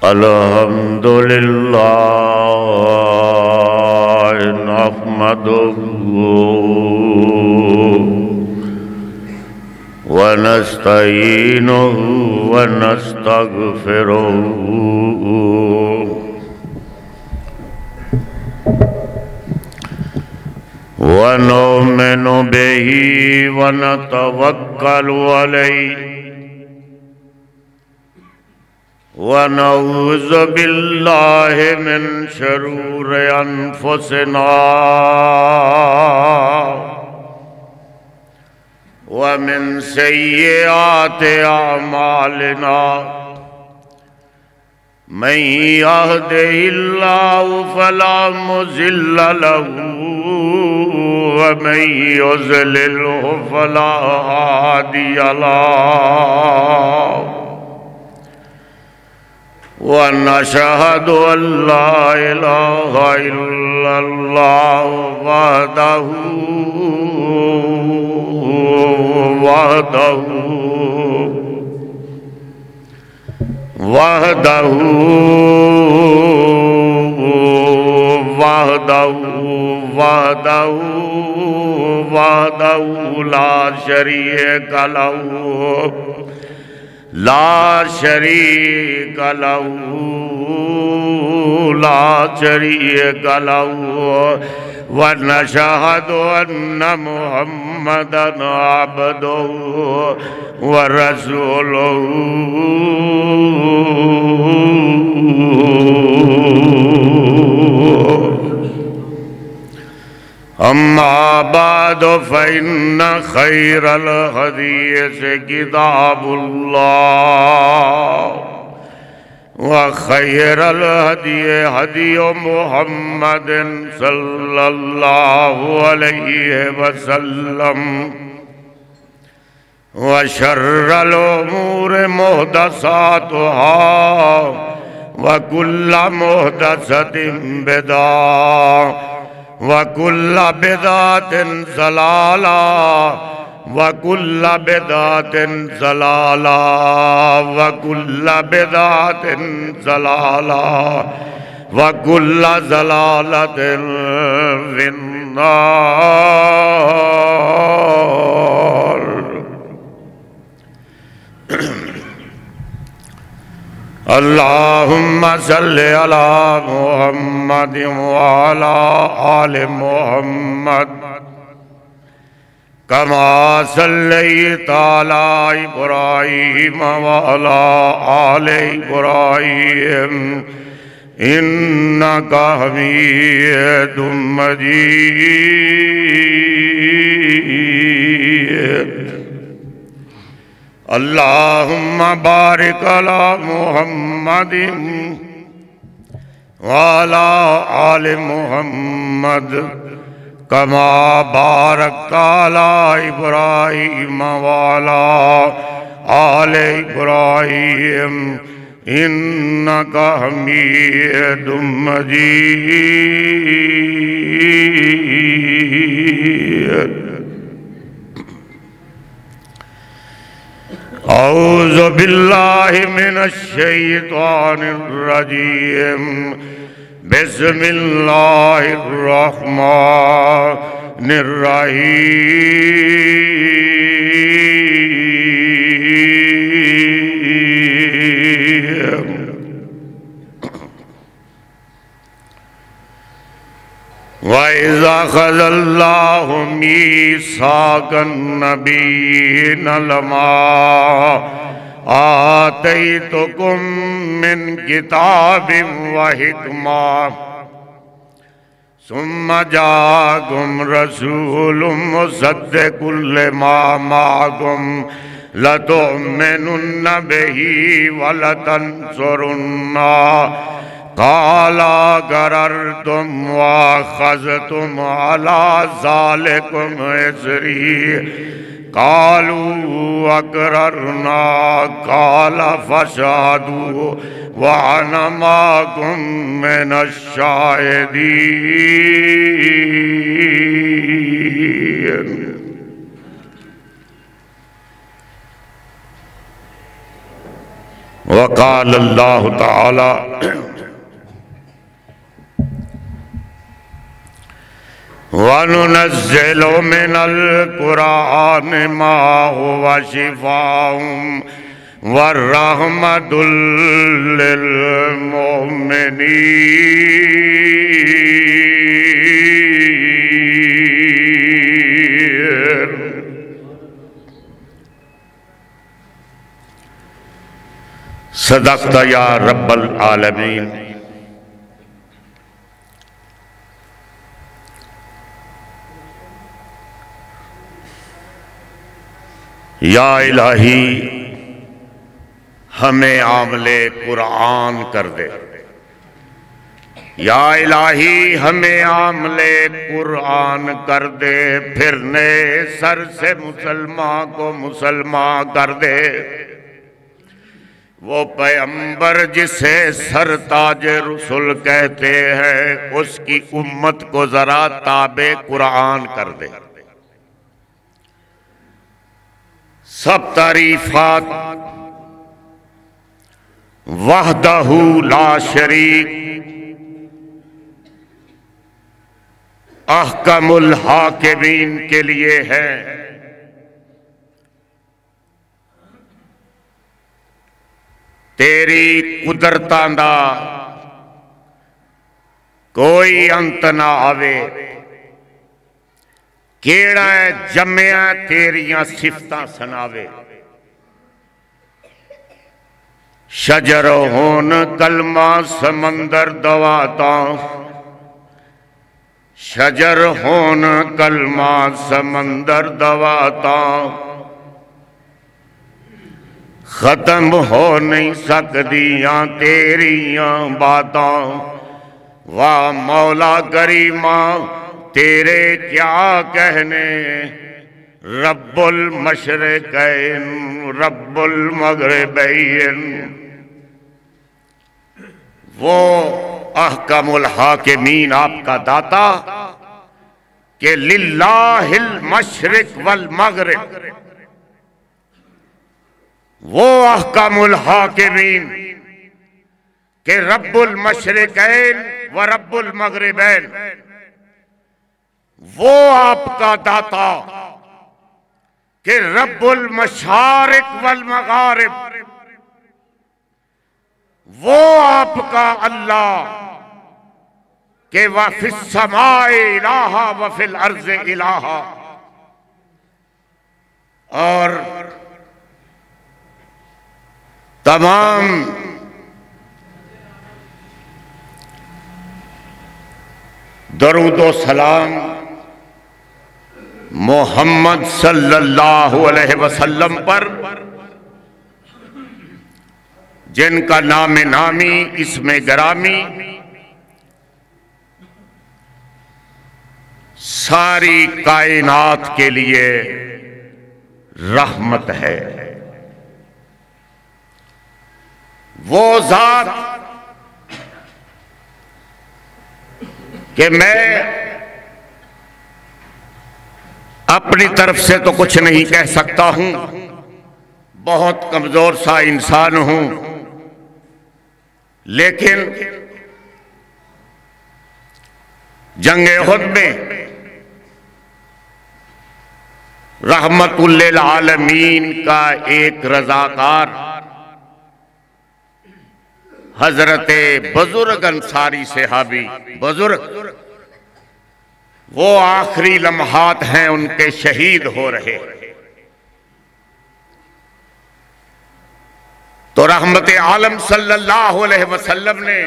अल्हम्दुलिल्लाह नहमदुहु व नस्तईनुहु व नस्तगफिरुहु व नुमिनु बिही व नतवक्कलु अलैहि व नऊज़ु बिल्लाहि मिन शुरूरि अनफुसिना व मिन सय्यिआति अमालिना मन यहदिहिल्लाहु फला मुज़िल्ल लहू व मन युज़लिल्हु फला हादिय लहू व नशहदु अल्ला इलाहा इल्लल्लाह वहदहु ला शरीका लहू व नशहदु अन्ना मुहम्मदन अब्दुहु व रसूलुहु अम्मा बादु फ़इन्न खैरल हदीस किताबुल्लाह व खैरल हदी हदी मुहम्मदिन सल्लल्लाहु अलैहि वसल्लम व शर्रल उमूर मुहदसातुहा व कुल्ल मुहदसतिन बिदअह व कुल्ल बिदअतिन ज़लाला व कुल्ल बिदअतिन ज़लाला व कुल्ल बिदअतिन ज़लाला व कुल्ल ज़लालतिन फिन्नार। अल्लाहुम्मा सल्लि अला मुहम्मद व अला आलि मुहम्मद कमा सल्लैता अला इब्राहीम व अला आलि इब्राहीम इन्नका हमीदुम मजीद। अल्लाहुम्मा बारिक अला मुहम्मदिन व अला आलि मुहम्मद कमा बारकता अला इब्राहीम व अला आलि इब्राहीम इन्नका हमीदुम मजीद। औज़ु बिल्लाहि मिनश शैतानिर रजीम बिस्मिल्लाहिर रहमानिर रहीम। व इज़ा अख़ज़ल्लाहु मीसाक़न नबिय्यीन लमा आतैतुकुम मिन किताबिन व हिकमा सुम्मा जाअकुम रसूलुम मुसद्दिक़ुल लिमा माअकुम लतु'मिनुन्न बिही व लतंसुरुन्नाह काला कररतुम व अख़ज़तुम अला ज़ालिकुम इस्री कालू अक़ररना काला फ़शहदू व अना माअकुम मिनश शाहिदीन। वक़ाल अल्लाह ताला वनुनज़्ज़िलु मिनल कुरान मा हुवा शिफ़ाउन व रहमतुल लिल मुमिनीन। सदक़्ता या रब्बल आलमीन। या इलाही हमें आमले कुरान कर दे, या इलाही हमें आमले कुरान कर दे, फिरने सर से मुसलमान को मुसलमान कर दे। वो पैगंबर जिसे सरताज रसूल कहते हैं उसकी उम्मत को जरा ताबे कुरान कर दे। सब तारीफात वहदहू ला शरीक अहकमुल हाकिमीन के लिए है। तेरी कुदरतां दा कोई अंत ना आवे। केड़ा है जम्मिया तेरियां सिफतां सुनावे। शजर होन कलमा समंदर दवाता, शजर होन कलमा समंदर दवाता, खत्म हो नहीं सकदियां तेरियां बातां। वाह मौला करीमा तेरे क्या कहने, रब्बुल मशरिकैन रब्बुल मगरिबैन। वो अहकमुल हाकिमीन आपका दाता के लिल्लाहिल मशरिक वल मगरिब। वो अहकमुल हाकिमीन के रब्बुल मशरिकैन व रब्बुल मगरिबैन। वो आपका दाता कि रब्बुल मशारिक वल मगारिब। वो आपका अल्लाह के वफिस समाए इलाहा वफिल अर्ज़ इलाहा। और तमाम दरूदो सलाम मोहम्मद सल्लल्लाहु अलैहि वसल्लम पर, जिनका नाम नामी इसमें गरामी सारी कायनात के लिए रहमत है। वो जात कि मैं अपनी तरफ से तो कुछ नहीं कह सकता हूं, बहुत कमजोर सा इंसान हूं, लेकिन जंगे उहद में रहमतुल लिल आलमीन का एक रजाकार हजरते बुजुर्ग अंसारी सहाबी बुजुर्ग, वो आखिरी लम्हात हैं उनके शहीद हो रहे। तो रहमत आलम सल्लल्लाहु अलैहि वसल्लम ने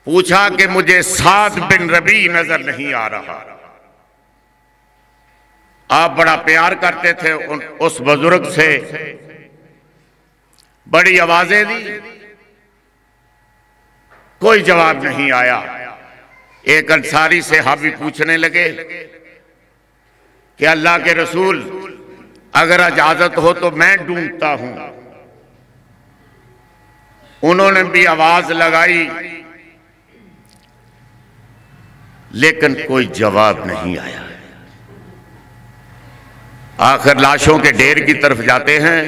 पूछा कि मुझे साद बिन रबी नजर नहीं आ रहा। आप बड़ा प्यार करते थे उस बुजुर्ग से, बड़ी आवाजें दी, कोई जवाब नहीं आया। एक अंसारी से हाबी पूछने लगे कि अल्लाह के रसूल अगर इजाजत हो तो मैं ढूंढता हूं। उन्होंने भी आवाज लगाई लेकिन कोई जवाब नहीं आया। आखिर लाशों के ढेर की तरफ जाते हैं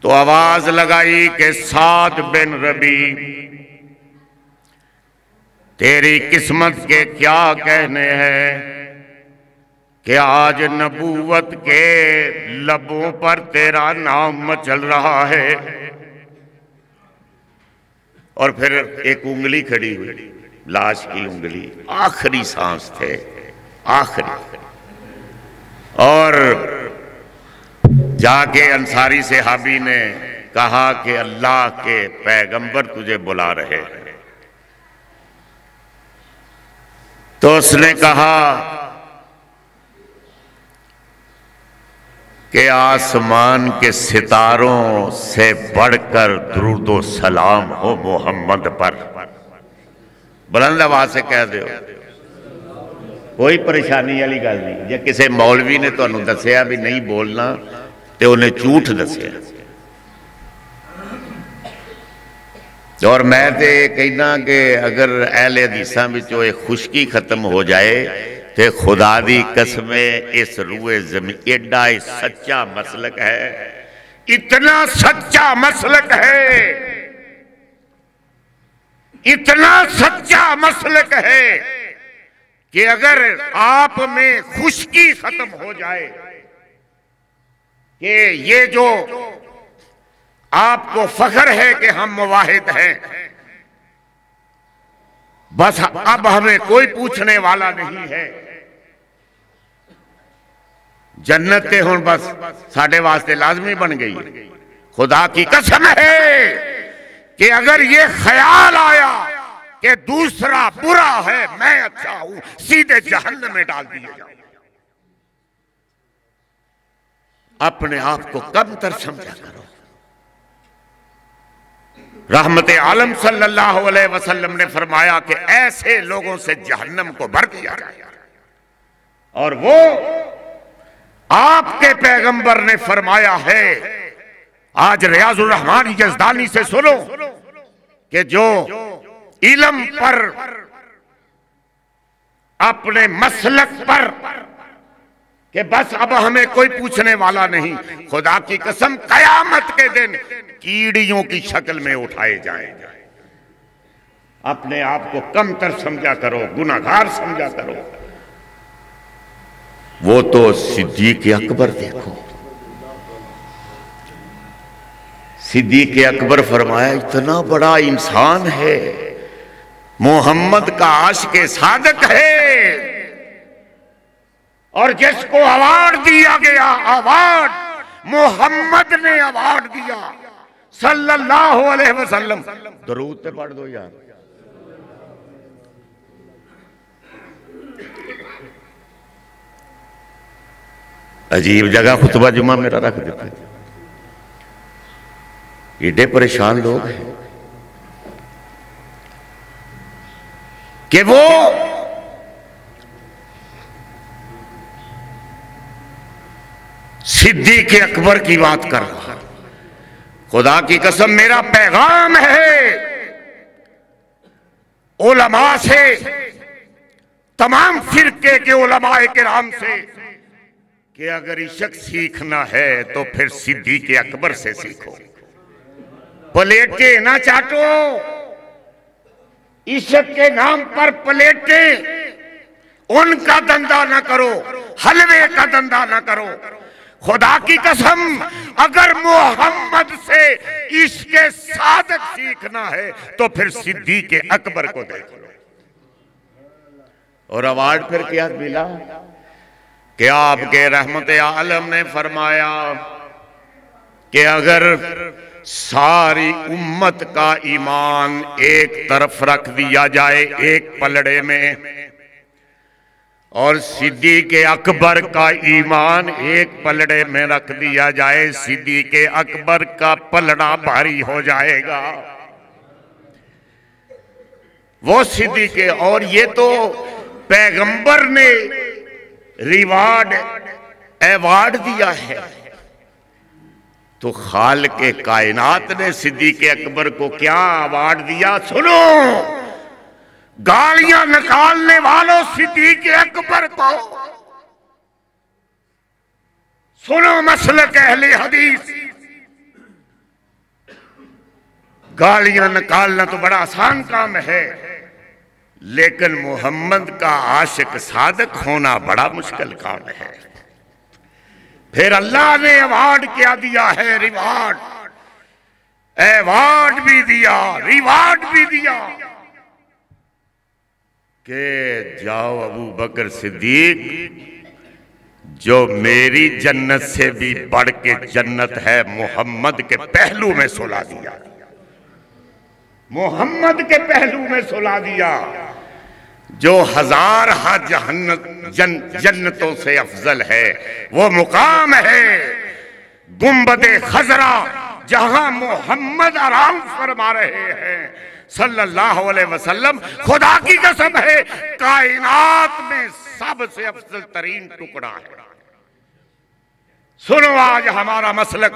तो आवाज लगाई कि साद बिन रबी, तेरी किस्मत के क्या कहने हैं कि आज नबूवत के लबों पर तेरा नाम मचल रहा है। और फिर एक उंगली खड़ी हुई, लाश की उंगली, आखिरी सांस थे, आखिरी। और जाके अंसारी सहाबी ने कहा कि अल्लाह के पैगंबर तुझे बुला रहे हैं। तो उसने कहा कि आसमान के सितारों से बढ़कर दुरूदो सलाम हो मोहम्मद पर। बुलंद आवाज से कह दो, कोई परेशानी वाली गल नहीं। जे किसी मौलवी ने तुहानू दसिया भी नहीं बोलना तो उन्हें झूठ दसिया। और मैं तो कहना कि अगर अहले हदीसां विचों एक खुशकी खत्म हो जाए तो खुदा दी कसम इस रूए ज़मीन एडा सच्चा मसलक है, इतना सच्चा मसलक है, इतना सच्चा मसलक है कि अगर आप में खुशकी खत्म हो जाए कि ये जो आपको फख्र है कि हम मुवाहिद हैं, बस अब हमें कोई पूछने वाला नहीं है, जन्नत ते हुण बस साडे वास्ते लाजमी बन गई। खुदा की कसम है कि अगर ये ख्याल आया कि दूसरा बुरा है मैं अच्छा हूं, सीधे जहन्नम में डाल दिया जाए। अपने आप को कमतर समझा करो। रहमत आलम सल्लल्लाहु अलैहि वसल्लम ने फरमाया कि ऐसे लोगों से जहन्नम को भर दिया जाए। और वो आपके पैगंबर ने फरमाया है, आज रियाजुर रहमान यज़दानी से सुनो कि जो इल्म पर, अपने मसलक पर कि बस अब हमें कोई पूछने वाला नहीं, खुदा की कसम कयामत के दिन कीड़ियों की शक्ल में उठाए जाएंगे। अपने आप को कमतर समझा करो, गुनाहगार समझा करो। वो तो सिद्दीक़ अकबर देखो, सिद्दीक़ अकबर फरमाया इतना बड़ा इंसान है, मोहम्मद का आशिक़ सादिक़ है, और जिसको अवार्ड दिया गया, अवार्ड मोहम्मद ने अवार्ड दिया सल्लल्लाहु अलैहि वसल्लम। दरूद पे पढ़ दो यार। अजीब जगह खुतबा जुमा मेरा रख देते, एडे परेशान लोग हैं कि वो सिद्दीक़ अकबर की बात कर रहा है। खुदा की कसम मेरा पैगाम है उलमा से, तमाम फिरके के उलमाए किराम से, कि अगर इश्क सीखना है तो फिर सिद्दीक़ अकबर से सीखो। प्लेटें ना चाटो, इश्क के नाम पर प्लेटें, उनका धंधा ना करो, हलवे का धंधा ना करो। खुदा की कसम अगर मोहम्मद से इश्क सादिक़ सीखना है तो फिर सिद्दीक़ अकबर को देख लो। और अवार्ड फिर क्या मिला कि आपके रहमत आलम ने फरमाया कि अगर सारी उम्मत का ईमान एक तरफ रख दिया जाए एक पलड़े में, और सिद्दीक़ अकबर का ईमान एक पलड़े में रख दिया जाए, सिद्दीक़ अकबर का पलड़ा भारी हो जाएगा। वो सिद्दीक़, और ये तो पैगंबर ने रिवार्ड अवार्ड दिया है, तो खालिक़े कायनात ने सिद्दीक़ अकबर को क्या अवार्ड दिया? सुनो, गालियां निकालने वालों सिद्दीक़ अकबर को सुनो, मसलक अहले हदीस, गालियां निकालना तो बड़ा आसान काम है, लेकिन मोहम्मद का आशिक सादिक होना बड़ा मुश्किल काम है। फिर अल्लाह ने अवार्ड क्या दिया है? रिवार्ड, अवार्ड भी दिया, रिवार्ड भी दिया कि जाओ अबू बकर सिद्दीक, जो मेरी जन्नत से भी बढ़ के जन्नत है मोहम्मद के पहलू में सुला दिया, मोहम्मद के पहलू में सुला दिया, जो हजार जन्नतों से अफजल है। वो मुकाम है गुंबदे खजरा, जहां मोहम्मद आराम फरमा रहे हैं सल्लल्लाहु अलैहि वसल्लम। खुदा की कसम है, कायनात में सबसे अफजल तरीन टुकड़ा है। सुनो आज हमारा मसलक,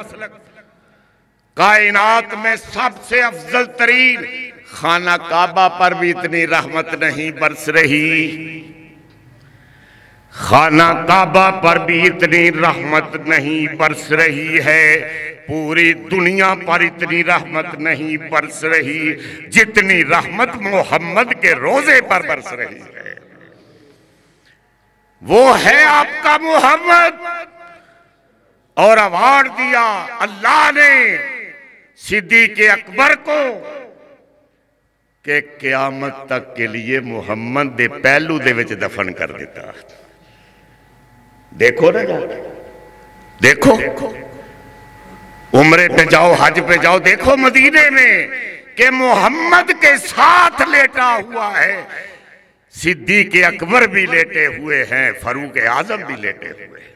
कायनात में सबसे अफजल तरीन, खाना काबा पर भी इतनी रहमत नहीं बरस रही, खाना काबा पर भी इतनी रहमत नहीं बरस रही है, पूरी दुनिया पर इतनी रहमत नहीं बरस रही जितनी रहमत मोहम्मद के रोजे पर बरस रही है। वो है आपका मोहम्मद। और अवार्ड दिया अल्लाह ने सिद्दीक़ अकबर को कि क़यामत तक के लिए मोहम्मद दे पहलू दे विच दफन कर दिता। देखो ना, देखो उम्रे पे जाओ, हज पे जाओ, देखो मदीने में कि मोहम्मद के साथ लेटा हुआ है, सिद्दीक़ अकबर भी लेटे हुए हैं, फारूक आजम भी लेटे हुए हैं।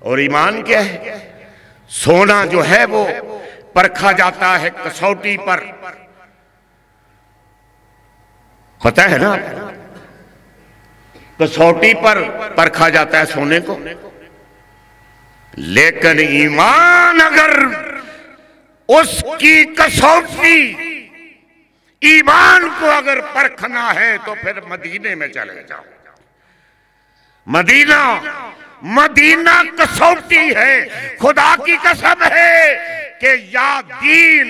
और ईमान क्या है? सोना जो है वो परखा जाता है कसौटी पर, पता है ना, कसौटी पर परखा जाता है सोने को। लेकिन ईमान अगर उसकी कसौटी, ईमान को अगर परखना है तो फिर मदीने में चले जाओ। मदीना, मदीना कसौटी है। खुदा की कसम है कि या दीन,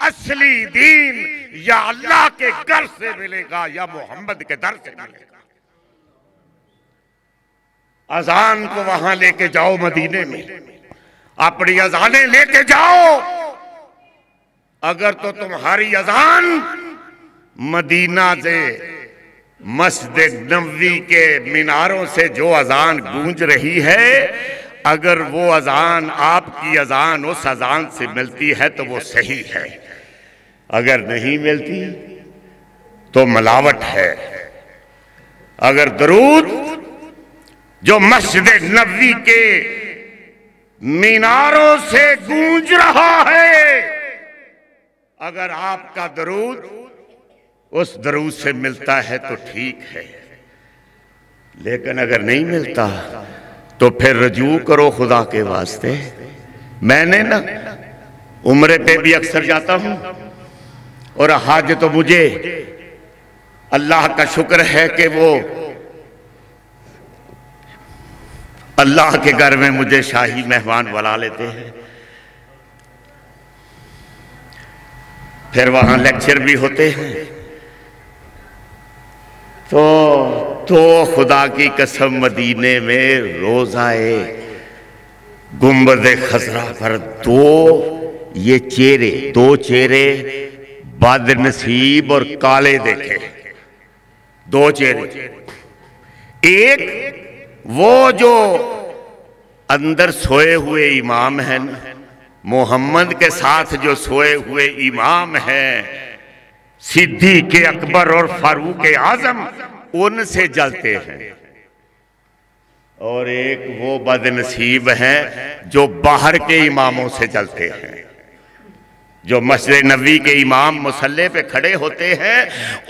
असली दीन या अल्लाह के घर से मिलेगा या मोहम्मद के दर से मिलेगा। अजान को वहां लेके जाओ, मदीने में अपनी अजानें लेके जाओ। अगर तो तुम्हारी अजान मदीना से, मस्जिद नबवी के मीनारों से जो अजान गूंज रही है, अगर वो अजान आपकी अजान उस अजान से मिलती है तो वो सही है, अगर नहीं मिलती तो मिलावट है। अगर दरूद जो मस्जिद नबवी के मीनारों से गूंज रहा है, अगर आपका दरूद उस दरूद से मिलता है तो ठीक है, लेकिन अगर नहीं मिलता तो फिर रजू करो खुदा के वास्ते। मैंने ना उम्रे पे भी अक्सर जाता हूं, और हज तो मुझे अल्लाह का शुक्र है कि वो अल्लाह के घर में मुझे शाही मेहमान बुला लेते हैं। फिर वहां लेक्चर भी होते हैं। तो खुदा की कसम मदीने में रोजाए गुंबद खजरा पर दो चेहरे बदनसीब और काले देखे। दो चेहरे, एक वो जो अंदर सोए हुए इमाम है ना, मोहम्मद के साथ जो सोए हुए इमाम हैं, सिद्दीक़ अकबर और फारूक आजम, उनसे जलते हैं। और एक वो बदनसीब हैं जो बाहर के इमामों से जलते हैं। जो मस्जिद नबवी के इमाम मुसल्ले पे खड़े होते हैं,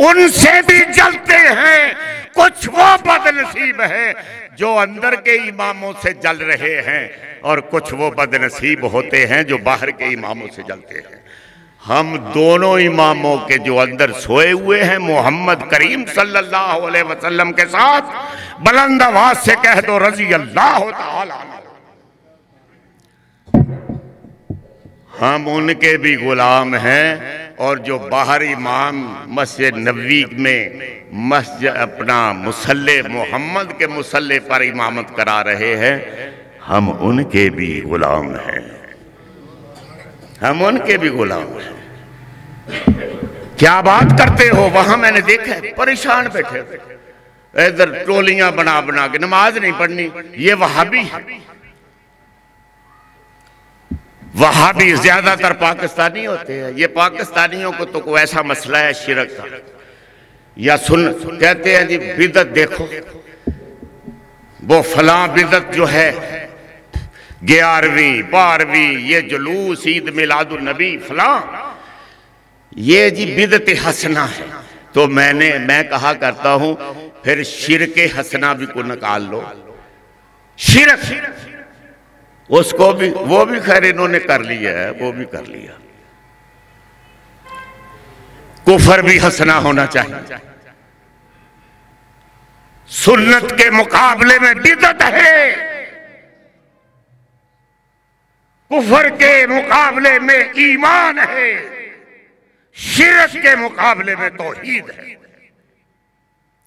उनसे भी जलते हैं। कुछ वो बदनसीब है जो अंदर के इमामों से जल रहे हैं, और कुछ वो बदनसीब होते हैं जो बाहर के इमामों से जलते हैं। हम दोनों इमामों के जो अंदर सोए हुए हैं मोहम्मद करीम सल्लल्लाहु अलैहि वसल्लम के साथ, बुलंद आवाज से कह दो रज़ी अल्लाह ताला। हम उनके भी गुलाम हैं। और जो बाहर इमाम मस्जिद नबवी में मस्जिद अपना मुसल्ले मोहम्मद के मुसल्ले पर इमामत करा रहे हैं, हम उनके भी गुलाम हैं। हम उनके भी गुलाम हैं। क्या बात करते हो? वहां मैंने देखा है परेशान बैठे, इधर टोलियां बना बना के नमाज नहीं पढ़नी। ये वहाबी है। वहाबी ज्यादातर पाकिस्तानी होते हैं। ये पाकिस्तानियों को तो कोई ऐसा मसला है शिरक का या सुन कहते हैं जी बिदत देखो, वो फलां बिदत जो है 11वीं 12वीं ये जुलूस ईद मिलादुन नबी फलां, ये जी बिदत हसना है। तो मैं कहा करता हूं फिर शिरके हसना भी को निकाल लो। शिरक उसको भी, वो भी खैर इन्होंने कर लिया है, वो भी कर लिया। कुफर भी हसना होना चाहिए। सुन्नत के मुकाबले में बिदअत है, कुफर के मुकाबले में ईमान है, शिरक के मुकाबले में तौहीद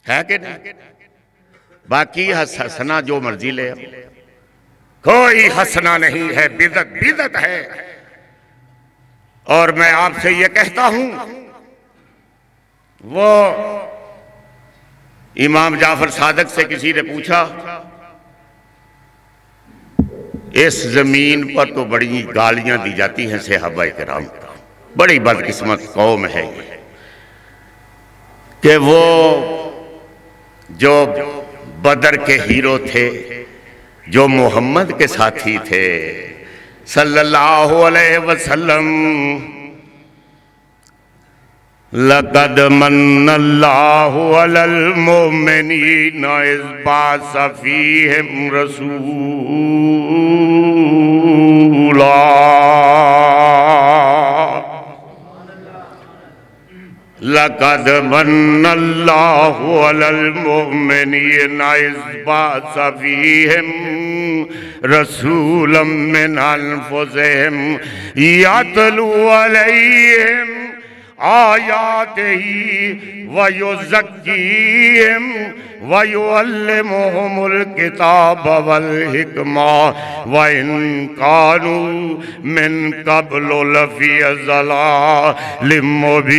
है कि नहीं? बाकी हसना जो मर्जी ले, कोई हंसना नहीं है। बिदत बिदत है। और मैं आपसे ये कहता हूं, वो इमाम जाफर सादक से किसी ने पूछा, इस जमीन पर तो बड़ी गालियां दी जाती हैं सहाबाए किराम को, बड़ी बदकिस्मत कौम है ये, कि वो जो बदर के हीरो थे, जो मोहम्मद के साथी थे सल्लल्लाहु अलैहि वसल्लम, लक़द मन्नल्लाहु अलल मुमिनीना इज़ बअसा फ़ीहिम रसूला, लक़द मन्नल्लाहु अलल मुमिनीना इज़ बअसा फ़ीहिम रसूलन मिन अनफुसिहिम यतलू अलैहिम आयातिही व युज़क्कीहिम व युअल्लिमुहुमुल किताब वल हिकमा व इन कानू मिन क़ब्लु लफ़ी ज़लालिम मुबीन।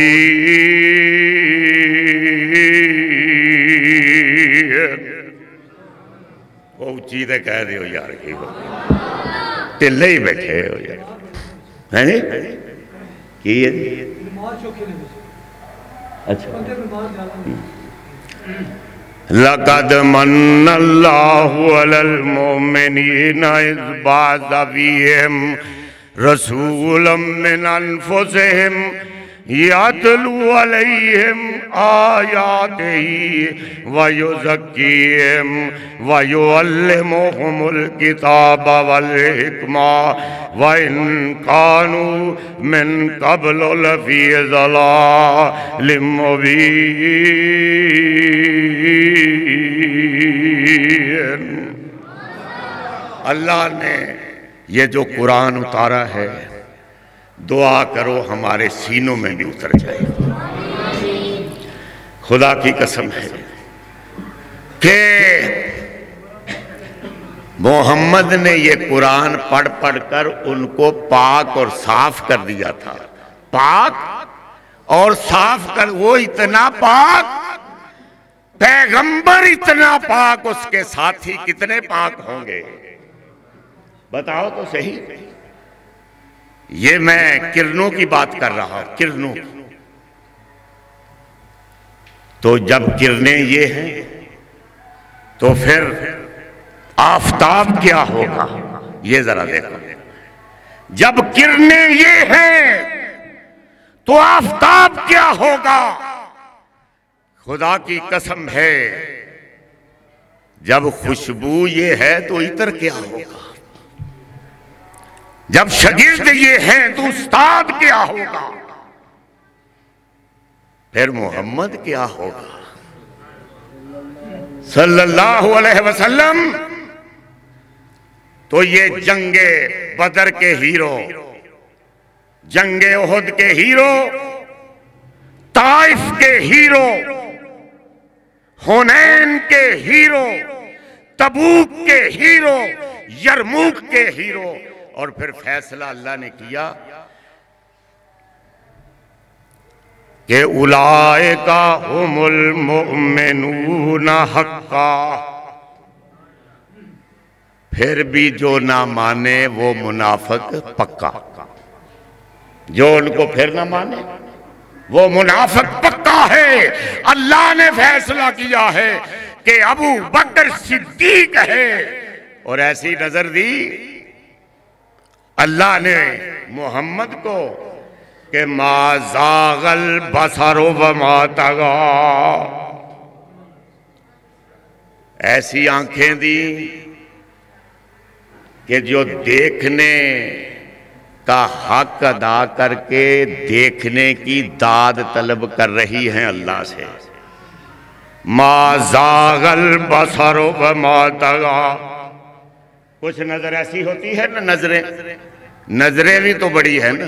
ऊंची तो कह रहे हो यार, की हो ढिले ही बैठे हो यार, है नी की है? अच्छा, लक़द मन्नल्लाहु अलल मुमिनीना इज़ बअसा फ़ीहिम रसूलन मिन अनफुसिहिम यतलू अलैहिम आयातिही व युज़क्कीहिम व युअल्लिमुहुमुल किताब वल हिकमा व इन कानू मिन क़ब्लु लफ़ी ज़लालिम मुबीन। अल्लाह ने ये जो कुरान उतारा है, दुआ करो हमारे सीनों में भी उतर जाए। खुदा की कसम है कि मोहम्मद ने ये कुरान पढ़ पढ़ कर उनको पाक और साफ कर दिया था। पाक और साफ कर, वो इतना पाक, पैगंबर इतना पाक, उसके साथी कितने पाक होंगे बताओ तो सही। ये मैं किरणों की बात कर रहा हूं, किरणों। तो जब किरणें ये हैं तो फिर आफताब क्या होगा, ये जरा देखो। जब किरणें ये हैं तो आफताब क्या होगा। खुदा की कसम है, जब खुशबू ये है तो इतर क्या होगा। जब शागिर्द ये हैं तो उस्ताद क्या होगा, फिर मोहम्मद क्या होगा सल्लल्लाहु अलैहि वसल्लम। तो ये जंगे बदर के हीरो जंगे उहुद के हीरो, ताइफ के हीरो, हुनैन के हीरो, तबूक के हीरो, यरमूक के हीरो। और फिर फैसला अल्लाह ने किया कि उलाइका हुमुल मुमिनून हक्का। फिर भी जो ना माने वो मुनाफिक पक्का। जो उनको फिर ना माने वो मुनाफिक पक्का है। अल्लाह ने फैसला किया है कि अबू बकर सिद्दीक है। और ऐसी नजर दी अल्लाह ने मोहम्मद को कि मा ज़ागल बसरो व मा तगा। ऐसी आंखें दी कि जो देखने का हक अदा करके देखने की दाद तलब कर रही हैं अल्लाह से। मा ज़ागल बसरो व मा तगा। कुछ नजर ऐसी होती है ना, नजरें भी तो बड़ी है ना।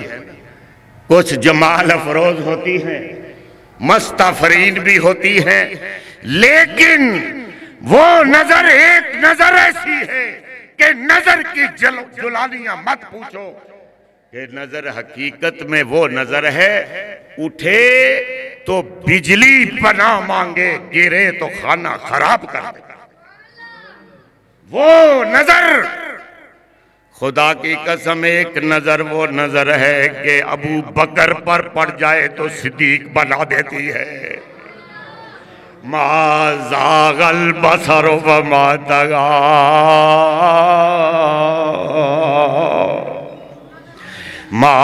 कुछ जमाल अफरोज होती हैं, मस्ताफरीन भी होती हैं, लेकिन वो नजर एक नजर ऐसी है कि नजर की जुलानियां मत पूछो। कि नजर हकीकत में वो नजर है, उठे तो बिजली पनाह मांगे, गिरे तो खाना खराब कर दे। वो नजर, खुदा की कसम, एक नजर वो नजर है कि अबू बकर पर पड़ जाए तो सिद्दीक बना देती है। मा ज़ागल बसर व मा तगा। मा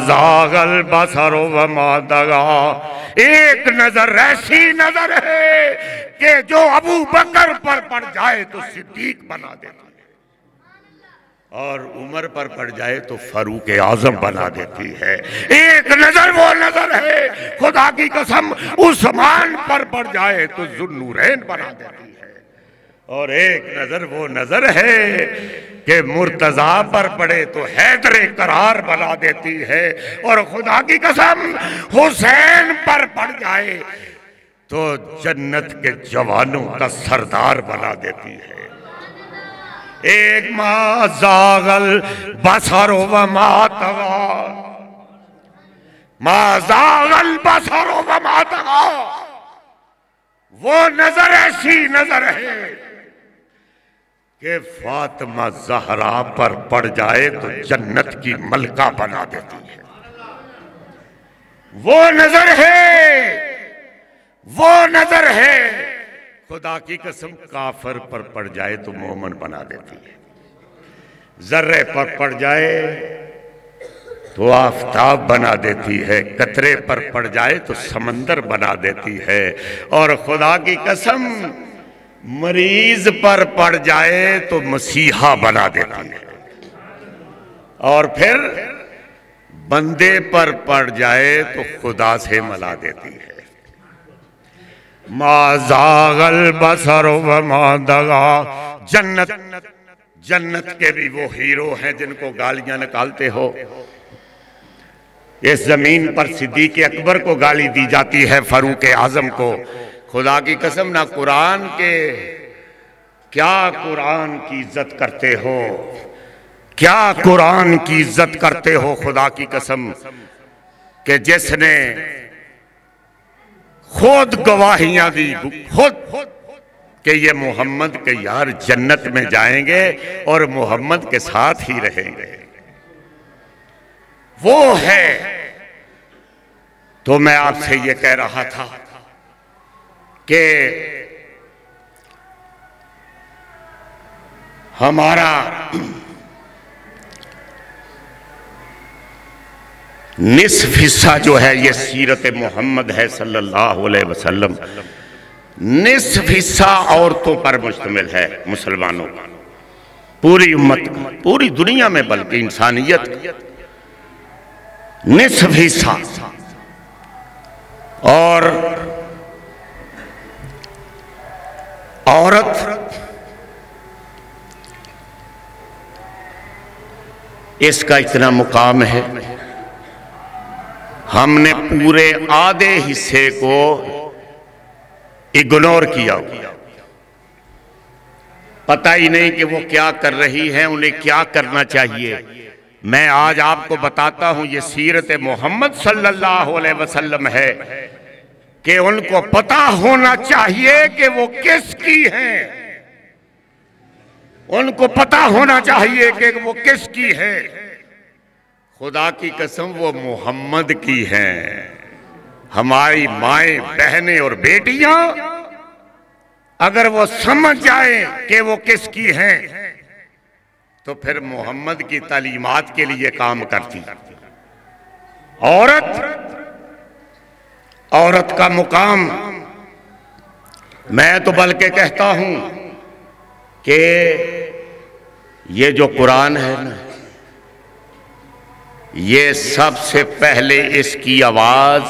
ज़ागल बसर व मा तगा। एक नजर ऐसी नजर है कि जो अबू बकर पर पड़ जाए तो सिद्दीक बना देती है, और उमर पर पड़ जाए तो फारूक आजम बना देती है। एक नजर वो नजर है, खुदा की कसम, उस्मान पर पड़ जाए तो जुन्नूरैन बना देती है। और एक नजर वो नजर है कि मुर्तजा पर पड़े तो हैदरे करार बना देती है। और खुदा की कसम, हुसैन पर पड़ जाए तो जन्नत के जवानों का सरदार बना देती है। एक मा ज़ागल बसरो व मा तगा। मा ज़ागल बसरो व मा तगा। वो नजर ऐसी नजर है कि फातिमा ज़हरा पर पड़ जाए तो जन्नत की मलका बना देती है। वो नजर है, वो नजर है, खुदा की कसम, काफर पर पड़ जाए तो मोमन बना देती है। जर्रे पर पड़ जाए तो आफताब बना देती है, कतरे पर पड़ जाए तो समंदर बना देती है। और खुदा की कसम, मरीज पर पड़ जाए तो मसीहा बना देती है। और फिर बंदे पर पड़ जाए तो खुदा से मिला देती है। मा ज़ागल बसर व मा तगा। जन्नत के भी वो हीरो हैं जिनको गालियां निकालते हो। इस जमीन पर सिद्दीक अकबर को गाली दी जाती है, फारूक आजम को। खुदा की कसम, ना कुरान के, क्या कुरान की इज्जत करते हो, क्या कुरान की इज्जत करते हो। खुदा की कसम कि जिसने खुद गवाहियां दी, खुद कि ये मोहम्मद के यार जन्नत में जाएंगे और मोहम्मद के साथ ही रहेंगे, वो है। तो मैं आपसे ये कह रहा था कि हमारा निस्फ हिस्सा जो है ये सीरत मोहम्मद है सल्लल्लाहु अलैहि वसल्लम। निस्फ हिस्सा औरतों पर मुश्तमिल है, मुसलमानों का, पूरी उम्मत, पूरी दुनिया में, बल्कि इंसानियत। निस्फ हिस्सा। और औरत इसका इतना मुकाम है हमने पूरे आधे हिस्से को इग्नोर किया, पता ही नहीं कि वो क्या कर रही हैं, उन्हें क्या करना चाहिए। मैं आज आपको बताता हूं, ये सीरत मोहम्मद सल्लल्लाहु अलैहि वसल्लम है कि उनको पता होना चाहिए कि वो किसकी हैं, उनको पता होना चाहिए कि वो किसकी है। खुदा की कसम वो मोहम्मद की हैं। हमारी माएं, बहनें और बेटियां अगर वो समझ जाए कि वो किसकी हैं तो फिर मोहम्मद की तालीमात के लिए काम करती। औरत का मुकाम, मैं तो बल्कि कहता हूं कि ये जो कुरान है ना, ये सबसे पहले इसकी आवाज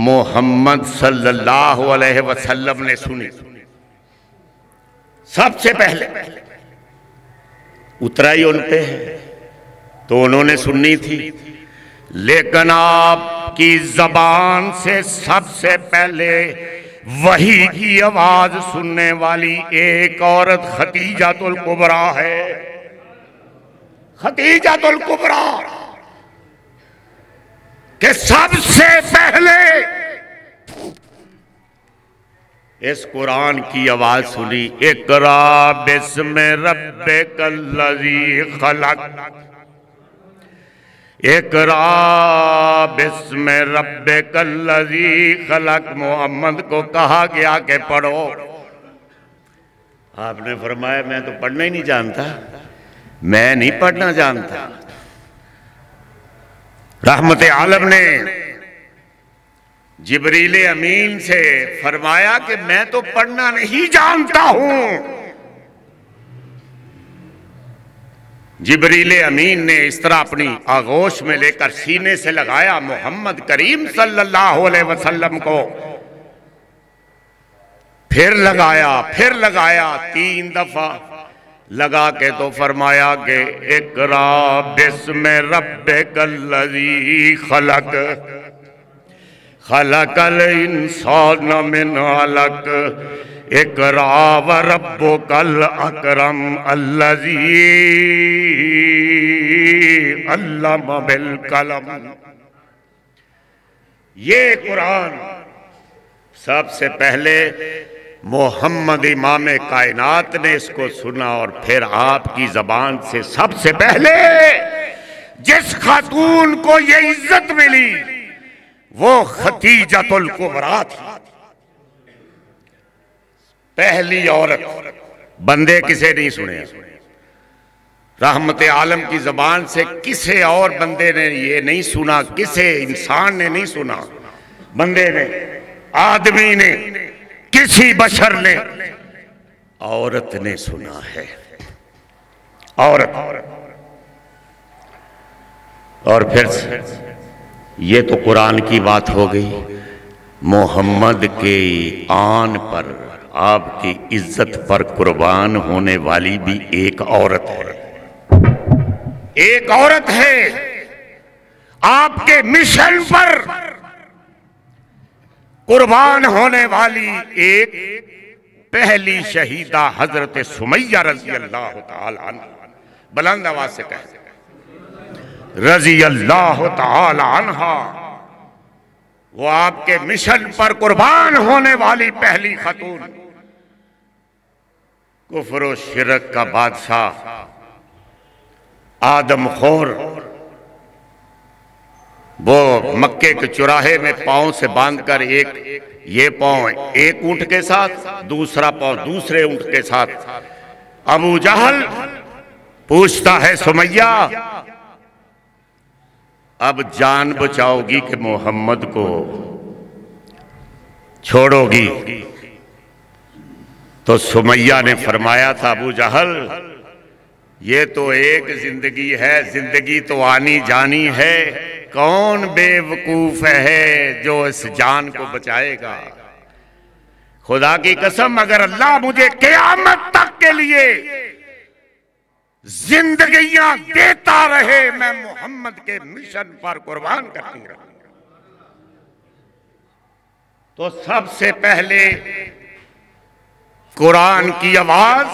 मोहम्मद सल्लल्लाहु अलैहि वसल्लम ने सुनी। सबसे पहले उतराई उन पे है तो उन्होंने सुननी थी, लेकिन आपकी जबान से सबसे पहले वही की आवाज सुनने वाली एक औरत खदीजातुल कुबरा है। खदीजातुल कुबरा कि सबसे पहले इस कुरान की आवाज सुनी, इकरा बिस्मि रब्बिकल्लज़ी खलक, इकरा बिस्मि रब्बिकल्लज़ी खलक। मोहम्मद को कहा गया कि पढ़ो। आपने फरमाया मैं तो पढ़ना ही नहीं जानता, मैं नहीं पढ़ना जानता। रहमत आलम ने जिब्रील अमीन से फरमाया कि मैं तो पढ़ना नहीं जानता हूं। जिब्रील अमीन ने इस तरह अपनी आगोश में लेकर सीने से लगाया मोहम्मद करीम सल्लल्लाहु अलैहि वसल्लम को, फिर लगाया 3 दफा लगा के तो फरमाया कि इकरा बिस्मि रब्बिकल्लज़ी खलक, खलकल इंसान मिन अलक, इकरा व रब्बुकल अकरम अल्लज़ी अल्लम बिल कलम। ये कुरान सबसे पहले मोहम्मद इमाम कायनात ने इसको सुना और फिर आपकी जबान से सबसे पहले जिस खातून को ये इज्जत मिली वो खदीजातुल कुबरा थी। पहली औरत, बंदे किसे नहीं सुने, रहमत आलम की जबान से किसे और बंदे ने ये नहीं सुना, किसे इंसान ने नहीं सुना, बंदे ने, आदमी ने, किसी बशर ने, औरत ने सुना है। औरत। और फिर ये तो कुरान की बात हो गई। मोहम्मद के आन पर, आपकी इज्जत पर कुर्बान होने वाली भी एक औरत है। एक औरत है आपके मिशन पर कुर्बान होने वाली, एक पहली शहीदा हजरत सुमैया रजी अल्लाह तआला अन्हा। बुलंद आवाज से कहे रजी अल्लाह तआला अन्हा। वो आपके मिशन पर कुर्बान होने वाली पहली खातून, कुफ्र और शिरक का बादशाह, आदमखोर, वो मक्के के चौराहे में पांव से बांधकर ये पांव एक ऊंट के साथ, दूसरा पांव दूसरे ऊंट के साथ, अबू जहल पूछता है सुमैया अब जान बचाओगी कि मोहम्मद को छोड़ोगी? तो सुमैया ने फरमाया था, अबू जहल ये तो एक जिंदगी है, जिंदगी तो आनी जानी है, कौन बेवकूफ है जो इस जान को बचाएगा? खुदा की कसम अगर अल्लाह मुझे क़यामत तक के लिए जिंदगियां देता रहे मैं मोहम्मद के मिशन पर कुर्बान करती रहूंगा। तो सबसे पहले कुरान की आवाज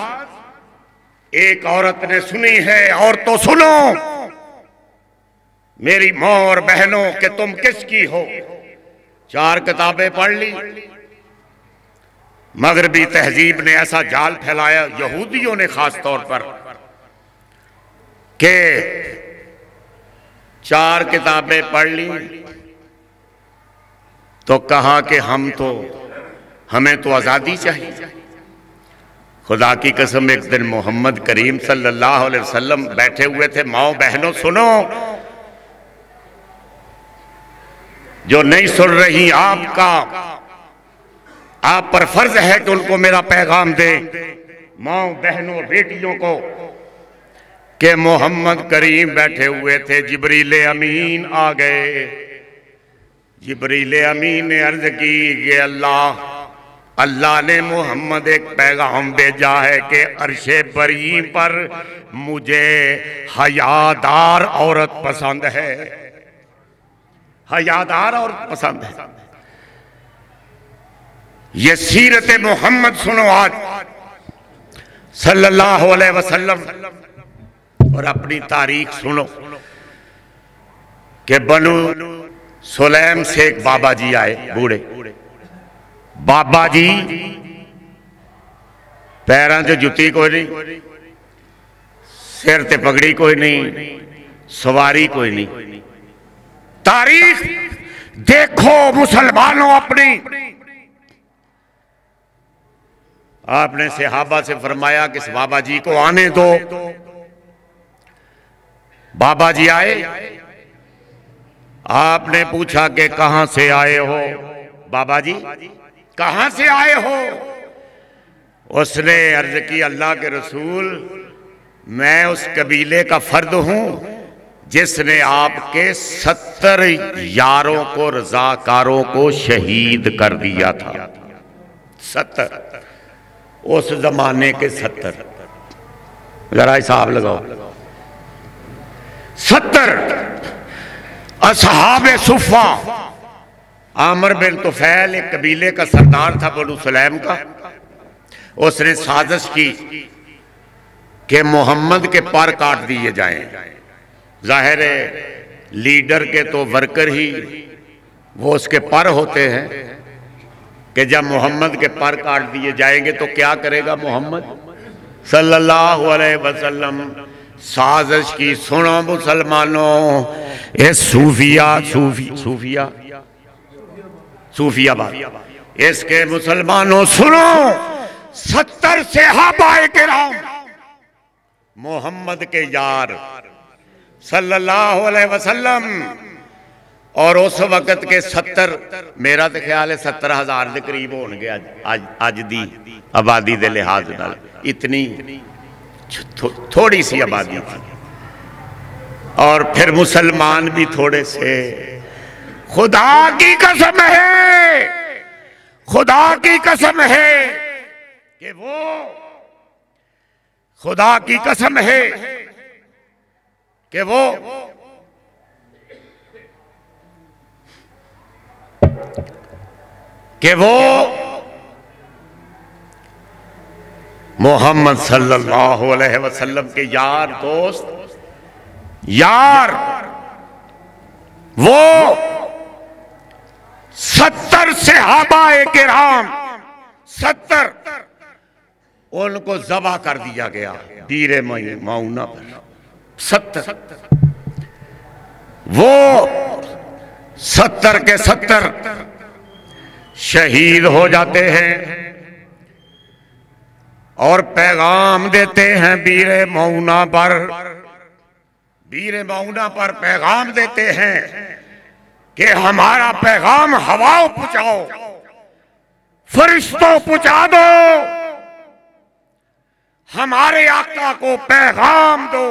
एक औरत ने सुनी है। और तो सुनो मेरी मां और बहनों कि तुम किसकी हो। 4 किताबें पढ़ ली। मगरबी तहजीब ने ऐसा जाल फैलाया, यहूदियों ने खास तौर पर, कि 4 किताबें पढ़ ली तो कहा कि हमें तो आजादी चाहिए। खुदा की कसम एक दिन मोहम्मद करीम सल्लल्लाहु अलैहि वसल्लम बैठे हुए थे। माओ बहनों सुनो, जो नहीं सुन रही आप पर फर्ज है कि उनको मेरा पैगाम दे, माओ बहनों बेटियों को, कि मोहम्मद करीम बैठे हुए थे, जिब्रील अमीन आ गए। जिब्रील अमीन ने अर्ज की कि अल्लाह ने मोहम्मद एक पैगाम भेजा है कि अर्शे बरी पर मुझे हयादार औरत पसंद है। हयादार औरत पसंद है। ये सीरत मोहम्मद सुनो आज सल्लल्लाहु अलैहि वसल्लम, और अपनी तारीख सुनो कि बनु सुलैम से एक बाबा जी आए, बूढ़े बाबा जी, पैरों से जुत्ती कोई नहीं, सिर ते पगड़ी कोई नहीं, सवारी कोई नहीं। तारीख देखो मुसलमानों अपनी। आपने सहाबा से फरमाया कि इस बाबा जी को आने दो। बाबा जी आए। आपने पूछा कि कहां से आए हो बाबा जी, कहां से आए हो? उसने अर्ज की अल्लाह के रसूल, मैं उस कबीले का फर्द हूं जिसने आपके 70 यारों को, रजाकारों को शहीद कर दिया था। 70, उस जमाने के 70, जरा हिसाब लगाओ। 70 असहाबे सुफ़ा। आमर बिन तुफैल एक कबीले का सरदार था बनु सुलैम का। उसने साजिश की कि मोहम्मद के पर काट दिए जाएं। जाहिर है लीडर के तो वर्कर ही वो उसके पर होते हैं कि जब मोहम्मद के पर काट दिए जाएंगे तो क्या करेगा मोहम्मद सल्लल्लाहु अलैहि वसल्लम। साजिश की। सुनो मुसलमानों, ये सूफिया बात, इसके मुसलमानों सुनो, 70 सहाबाए किराम मोहम्मद के यार सल्लल्लाहु अलैहि वसल्लम, और उस वक्त के 70, मेरा तो ख्याल है 70,000 के करीब होंगे अज दी आबादी के लिहाज नाल। इतनी थोड़ी सी आबादी थी, और फिर मुसलमान भी थोड़े से। खुदा की कसम है, खुदा की कसम है कि वो, खुदा की कसम है कि वो मोहम्मद सल्लल्लाहु अलैहि वसल्लम के यार, दोस्त, यार, वो 70 सहाबाए किराम, 70 उनको ज़बा कर दिया गया बीरे मऊना पर। 70 वो 70 के 70 शहीद हो जाते हैं और पैगाम देते हैं बीरे मऊना पर। बीरे मऊना पर पैगाम देते हैं कि हमारा पैगाम हवाओं पहुंचाओ, फरिश्तों पहुंचा दो, हमारे आका को पैगाम दो,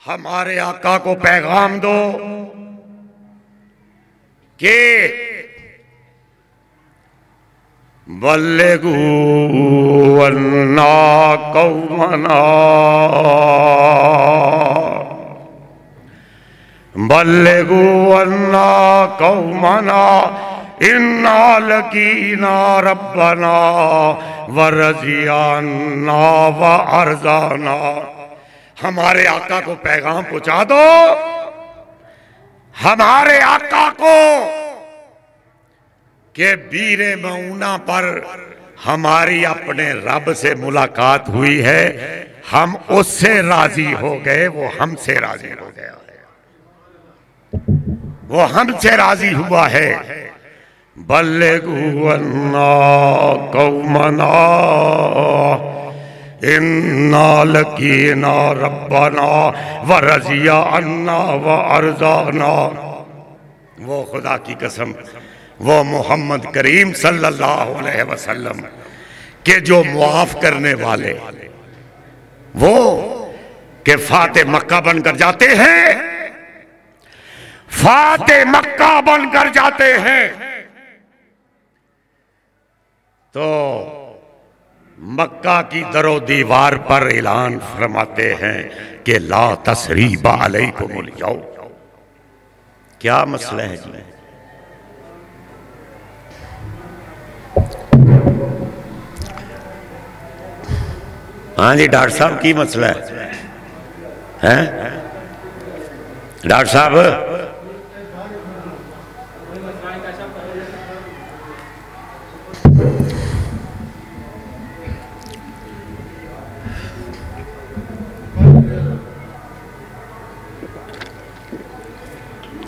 हमारे आका को पैगाम दो कि बल्लिगू अन्ना कौमना, बल्लिगू अन्ना कौमना इन्ना लकीना रब्बना वरजियाना व अर्जाना। हमारे आका को पैगाम पहुंचा दो, हमारे आका को, कि बीरे मऊना पर हमारी अपने रब से मुलाकात हुई है, हम उससे राजी हो गए, वो हमसे राजी हो गया है, वो हमसे राजी हुआ है। बल्लिगू अन्ना कौमना इन्ना लकीना रब्बना व रजिया अन्ना व अर्जाना। वो खुदा की कसम, वो मोहम्मद करीम सल्लल्लाहु अलैहि वसल्लम के जो मुआफ करने वाले, वो के फाते मक्का बनकर जाते हैं, फाते मक्का बनकर जाते हैं, तो मक्का की दरो दीवार पर ऐलान फरमाते हैं कि ला तसरीबा अलैकुमुल यौम। क्या मसला है जी? हाँ जी डॉक्टर साहब, की मसला है? डॉक्टर साहब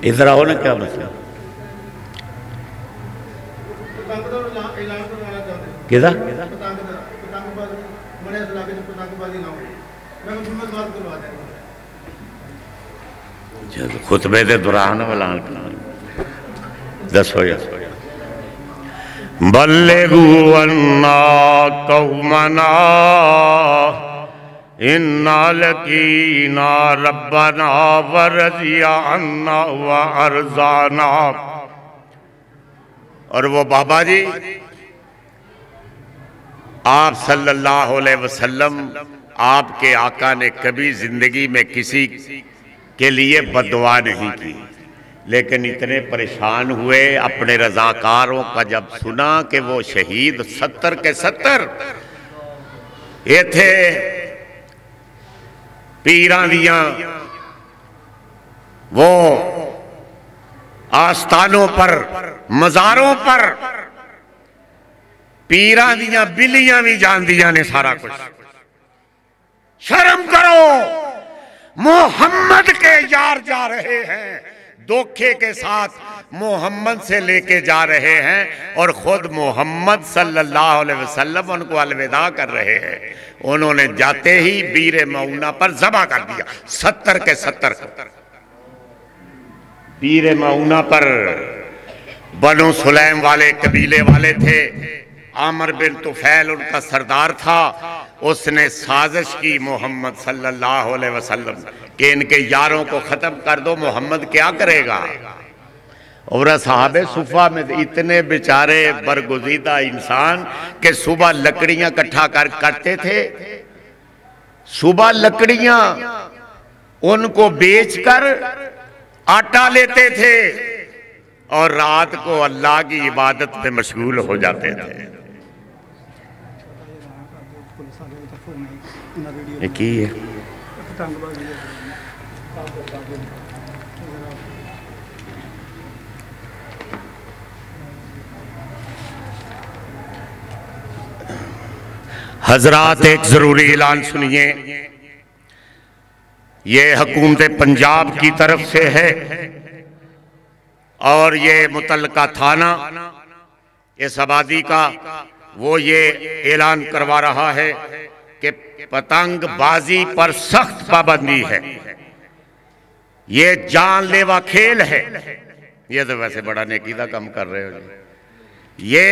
इधर आओ ना, क्या मसला? किधर खुतबे दे दौरान ऐलान दसो यार। बल्लिगू अन्ना कौमना इन्ना लकीना रब्बना व रजिया अन्ना व अर्जाना। और वो बाबा जी, आप सल्लल्लाहु अलैहि वसल्लम, आपके आका ने कभी जिंदगी में किसी के लिए बद्दुआ नहीं की, लेकिन इतने परेशान हुए अपने रजाकारों का जब सुना कि वो शहीद 70 के 70 ये थे पीरां दियां वो आस्थानों पर, मज़ारों पर पीरां दियां बिल्लियां भी जान दिया ने सारा कुछ। शर्म करो, मोहम्मद के यार जा रहे हैं, धोखे के साथ मोहम्मद से लेके जा रहे हैं और खुद मोहम्मद सल्लल्लाहु अलैहि वसल्लम उनको अलविदा कर रहे हैं। उन्होंने जाते ही बीरे मऊना पर जबा कर दिया 70 के 70 को। बीरे मऊना पर बनु सुलैम वाले कबीले वाले थे, आमर बिन तुफैल उनका सरदार था। उसने साजिश की मोहम्मद सल्लल्लाहु अलैहि वसल्लम कि इनके यारों को खत्म कर दो, मोहम्मद क्या करेगा। और साहबे सुफा में इतने बेचारे बरगुजीदा इंसान के सुबह लकड़ियां इकट्ठा करते थे, सुबह लकड़ियां उनको बेचकर आटा लेते थे और रात को अल्लाह की इबादत में मशगूल हो जाते थे। की है हजरात, एक जरूरी ऐलान सुनिए। ये हुकूमत पंजाब की तरफ से है और ये मुतल्लका थाना इस आबादी का वो ये ऐलान करवा रहा है कि पतंगबाजी पर सख्त पाबंदी है। ये जानलेवा खेल है। ये तो वैसे बड़ा नेकी का काम कर रहे हो। ये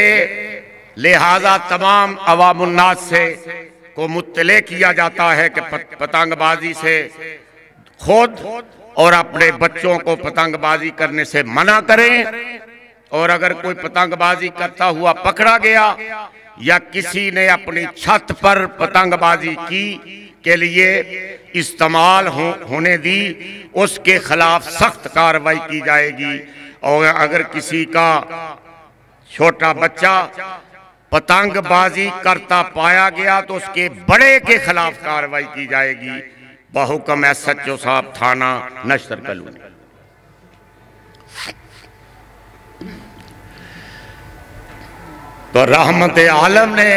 लिहाजा तमाम अवामुन्नास से को मुत्तले किया जाता है कि पतंगबाजी से खुद और अपने बच्चों को पतंगबाजी करने से मना करें। और अगर कोई पतंगबाजी करता हुआ पकड़ा गया या किसी ने अपनी छत पर पतंगबाजी की के लिए इस्तेमाल होने दी, उसके खिलाफ सख्त कार्रवाई की जाएगी। और अगर किसी का छोटा बच्चा पतंगबाजी करता पाया गया तो उसके बड़े के खिलाफ कार्रवाई की जाएगी बहुकम SHO साहब थाना नश्तर कॉलोनी। तो रहमत आलम ने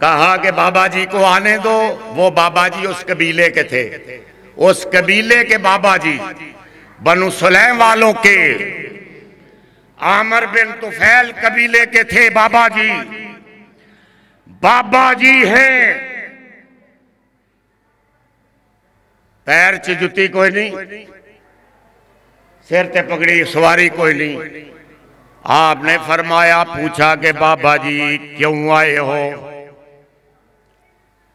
कहा कि बाबा जी को आने दो। वो बाबा जी उस कबीले के थे, उस कबीले के बाबा जी बनु सुलैम वालों के आमर बिन तुफैल कबीले के थे बाबा जी। बाबा जी हैं, पैर च जुती कोई नहीं, सिर ते पगड़ी सवारी कोई नहीं। आपने फरमाया, पूछा कि बाबा जी क्यों आए हो?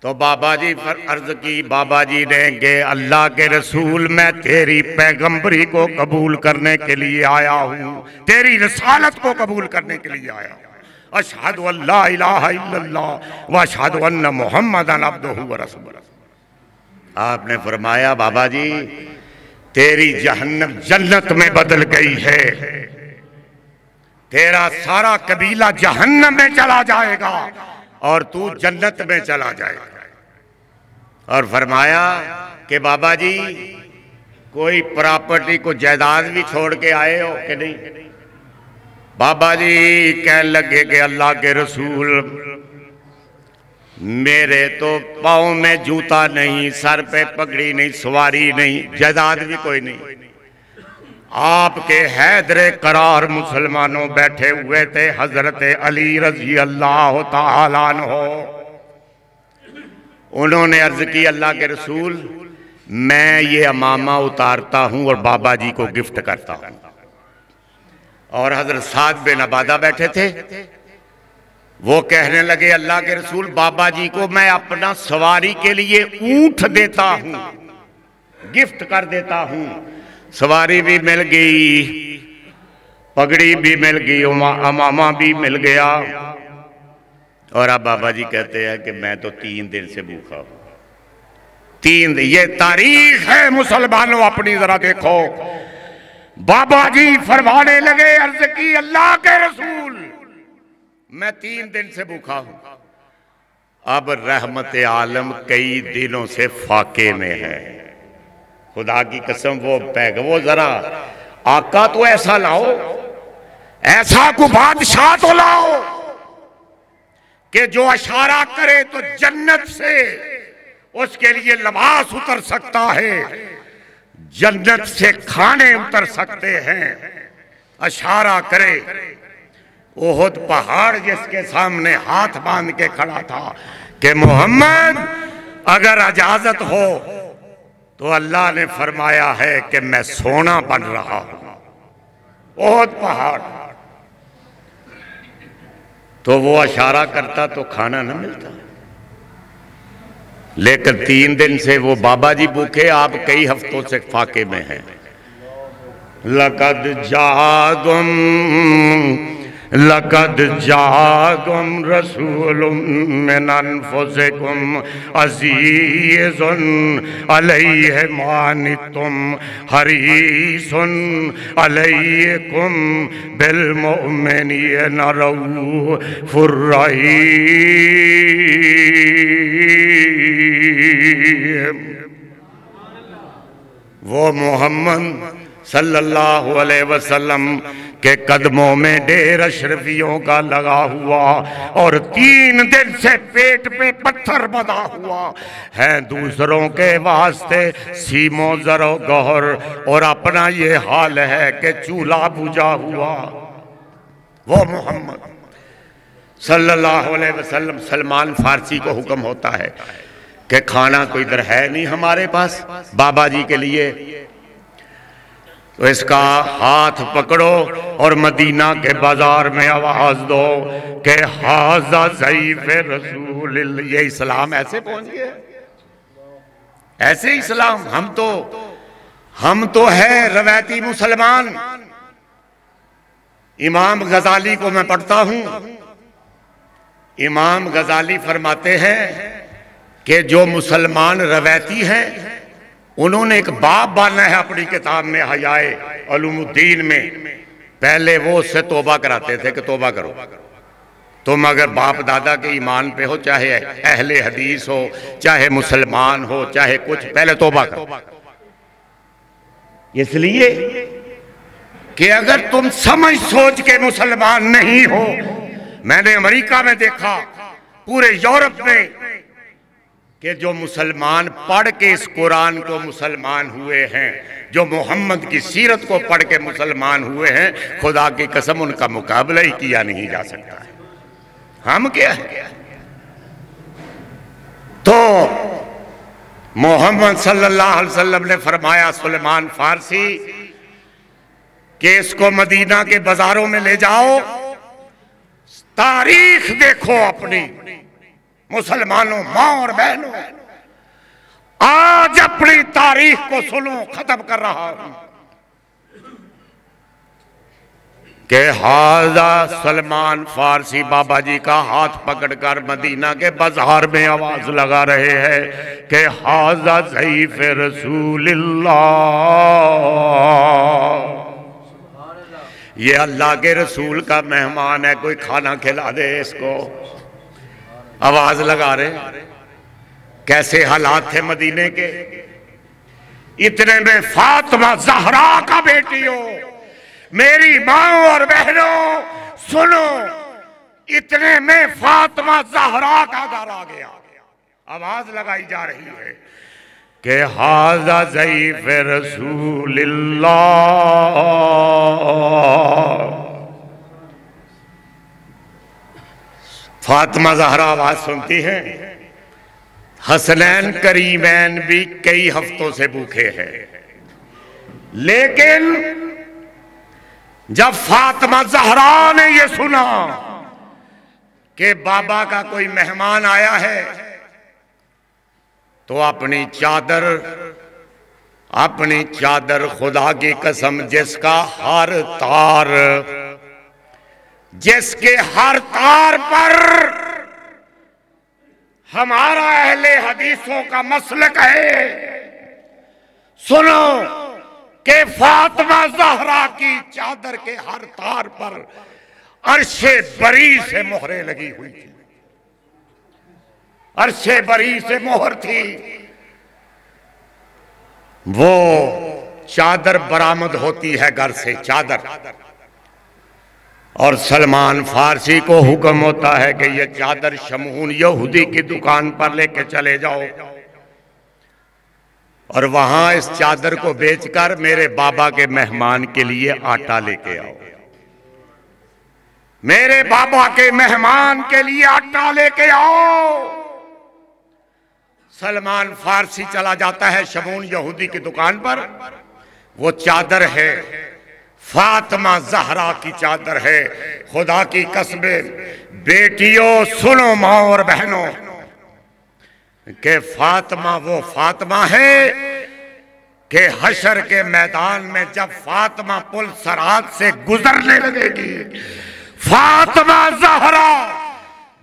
तो बाबा जी अर्ज की, बाबा जी ने कि अल्लाह के रसूल मैं तेरी पैगंबरी को कबूल करने के लिए आया हूँ, तेरी रसालत को कबूल करने के लिए आया हूँ। अशहदु अल्ला इलाहा इल्लल्लाह व अशहदु अन्ना मुहम्मदन अब्दुहु व रसूलुहु। आपने फरमाया, बाबा जी तेरी जहन्नम जन्नत में बदल गई है, तेरा सारा कबीला जहन्नम में चला जाएगा और तू जन्नत में चला जाएगा। और फरमाया कि बाबा जी कोई प्रॉपर्टी को जायदाद भी छोड़ के आए हो कि नहीं? बाबा जी कहने लगे कि अल्लाह के रसूल मेरे तो पाँव में जूता नहीं, सर पे पगड़ी नहीं, सवारी नहीं, जायदाद भी कोई नहीं। आपके हैदरे करार मुसलमानों बैठे हुए थे, हजरत अली रजी अल्लाह ताला अन्हो। उन्होंने अर्ज की, अल्लाह के रसूल मैं ये अमामा उतारता हूं और बाबा जी को गिफ्ट करता हूं। और हजरत साद बिन अबादा बैठे थे, वो कहने लगे, अल्लाह के रसूल बाबा जी को मैं अपना सवारी के लिए ऊंट देता हूं, गिफ्ट कर देता हूं। सवारी भी मिल गई, पगड़ी भी मिल गई, अमामा भी मिल गया। और अब बाबा जी कहते हैं कि मैं तो 3 दिन से भूखा हूं। 3 दिन, ये तारीख है मुसलमानों, अपनी जरा देखो। बाबा जी फरमाने लगे, अर्ज की अल्लाह के रसूल मैं 3 दिन से भूखा हूं। अब रहमत आलम कई दिनों से फाके में है। खुदा की कसम वो जरा आका तो ऐसा लाओ, ऐसा को बादशाह तो लाओ कि जो इशारा करे तो जन्नत से उसके लिए लिबास उतर सकता है, जन्नत से खाने उतर सकते हैं। इशारा करे, ओहद पहाड़ जिसके सामने हाथ बांध के खड़ा था कि मोहम्मद अगर इजाजत हो तो अल्लाह ने फरमाया है कि मैं सोना बन रहा हूं। ओहद पहाड़, तो वो इशारा करता तो खाना न मिलता। लेकिन 3 दिन से वो बाबा जी भूखे, आप कई हफ्तों से फाके में हैं। लक़द जागुम रसूलुम मिन अनफुसिकुम अज़ीज़ुन अलैहि मा अनित्तुम हरीसुन अलैकुम बिल मुमिनीना रऊफ़ुर रहीम। वो मोहम्मद सल्लल्लाहु अलैहि वसल्लम के कदमों में ढेर अशरफियों का लगा हुआ और 3 दिन से पेट पे पत्थर बंधा हुआ है दूसरों के वास्ते सीमो जरो गौर, और अपना ये हाल है कि चूल्हा बुझा हुआ। वो मोहम्मद सल्लल्लाहु अलैहि वसल्लम, सलमान फारसी को हुक्म होता है कि खाना तो इधर है नहीं हमारे पास बाबा जी के लिए, तो इसका हाथ पकड़ो और मदीना के बाजार में आवाज दो कि हाज़ा ज़ईफ़ रसूल। ये इस्लाम ऐसे पहुंच गया, ऐसे इस्लाम। हम तो है रवायती मुसलमान। इमाम गजाली को मैं पढ़ता हूं, इमाम गजाली फरमाते हैं कि जो मुसलमान रवायती हैं उन्होंने एक बाब बांधा है अपनी किताब में हयाए उलूमुद्दीन में पहले वो उससे तोबा कराते थे कि तोबा करो, तुम अगर बाप दादा के ईमान पे हो, चाहे अहले हदीस हो, चाहे मुसलमान हो, चाहे कुछ, पहले तोबा करो। इसलिए कि अगर तुम समझ सोच के मुसलमान नहीं हो, मैंने अमेरिका में देखा, पूरे यूरोप में, कि जो मुसलमान पढ़ के इस कुरान को मुसलमान हुए हैं, जो मोहम्मद की सीरत को पढ़ के मुसलमान हुए हैं, खुदा की कसम उनका मुकाबला ही किया नहीं जा सकता है। हम क्या है? तो मोहम्मद सल्लल्लाहु अलैहि वसल्लम ने फरमाया सलेमान फारसी कि इसको मदीना के बाजारों में ले जाओ, तारीख देखो अपनी, मुसलमानों, मां और बहनों, आज अपनी तारीख को सुनो, खत्म कर रहा हूं कि हाजा सलमान फारसी बाबा जी का हाथ पकड़कर मदीना के बाजार में आवाज लगा रहे हैं कि हाजा ज़ईफ़ रसूलिल्लाह, ये अल्लाह के रसूल का मेहमान है, कोई खाना खिला दे इसको। आवाज लगा रहे। कैसे हालात थे मदीने के। इतने में फातिमा ज़हरा का बेटी हो, मेरी माँ और बहनों सुनो, इतने में फातिमा ज़हरा का घर आ गया। आवाज लगाई जा रही है कि हाज़ा ज़ईफ़ रसूलिल्लाह। फातिमा ज़हरा आवाज सुनती है। हसनैन करीमैन भी कई हफ्तों से भूखे हैं, लेकिन जब फातिमा ज़हरा ने यह सुना कि बाबा का कोई मेहमान आया है, तो अपनी चादर खुदा की कसम, जिसके हर तार पर हमारा अहले हदीसों का मसलक है, सुनो कि फातिमा ज़हरा की चादर के हर तार पर अर्शे बरी से मोहरें लगी हुई थी। अर्शे बरी से मोहर थी। वो चादर बरामद होती है घर से, चादर, और सलमान फारसी को हुक्म होता है कि यह चादर शमून यहूदी की दुकान पर लेके चले जाओ और वहां इस चादर को बेचकर मेरे बाबा के मेहमान के लिए आटा लेके आओ। मेरे बाबा के मेहमान के लिए आटा लेके आओ। सलमान फारसी चला जाता है शमून यहूदी की दुकान पर। वो चादर है, फातिमा ज़हरा की चादर है। खुदा की कसमें बेटियों सुनो, मां और बहनों, कि फातिमा वो फातिमा है कि हशर के मैदान में जब फातिमा पुल सरात से गुजरने लगेगी, फातिमा ज़हरा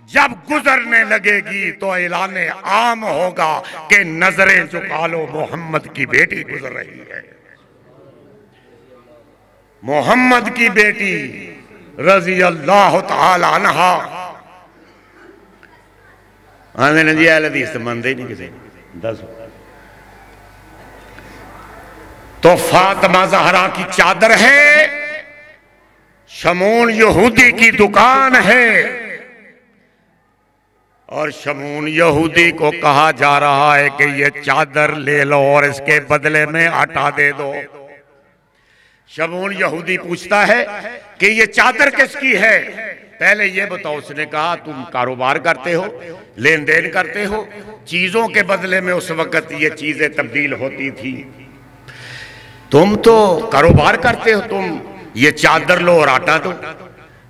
जब गुजरने लगेगी तो ऐलाने आम होगा कि नजरें झुका लो, मोहम्मद की बेटी गुजर रही है। मोहम्मद की बेटी रज़ी अल्लाह तआला अन्हा। आमीन जी। अहले हदीस मनते ही नहीं किसी। दस तो फातिमा ज़हरा की चादर है, शमून यहूदी की दुकान है, और शमून यहूदी को कहा जा रहा है कि ये चादर ले लो और इसके बदले में आटा दे दो। शमून यहूदी पूछता है कि ये चादर किसकी है? पहले ये बताओ। उसने कहा तुम कारोबार करते हो, लेन देन करते हो, चीजों के बदले में उस वक्त ये चीजें तब्दील होती थी, तुम तो कारोबार करते हो, तुम ये चादर लो और आटा दो।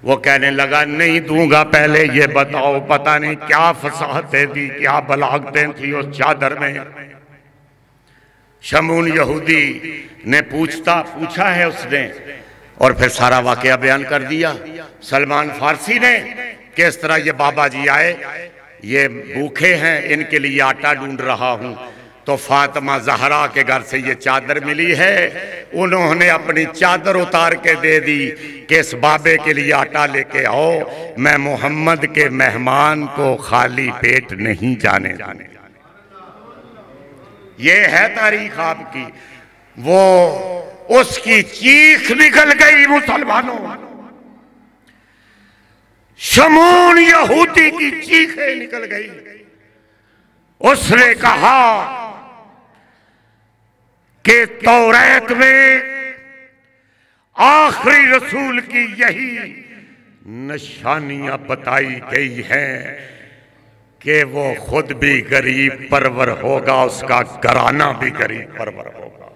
वो कहने लगा नहीं दूंगा, पहले ये बताओ पता नहीं क्या फसाहतें थी, क्या बलागतें थी उस चादर में। शमून यहूदी ने पूछा है उसने, और फिर सारा वाकया बयान कर दिया सलमान फारसी ने कि इस तरह ये बाबा जी आए, ये भूखे हैं, इनके लिए आटा ढूंढ रहा हूं। तो फातिमा ज़हरा के घर से ये चादर मिली है। उन्होंने अपनी चादर उतार के दे दी कि इस बाबे के लिए आटा लेके आओ, मैं मोहम्मद के मेहमान को खाली पेट नहीं जाने जाने। ये है तारीख आपकी। वो उसकी चीख निकल गई मुसलमानों, शमून यहूदी की चीखें निकल गई। उसने कहा कि तौरात में आखिरी रसूल की यही निशानियां बताई गई हैं कि वो खुद भी गरीब परवर होगा, उसका घराना भी गरीब परवर होगा।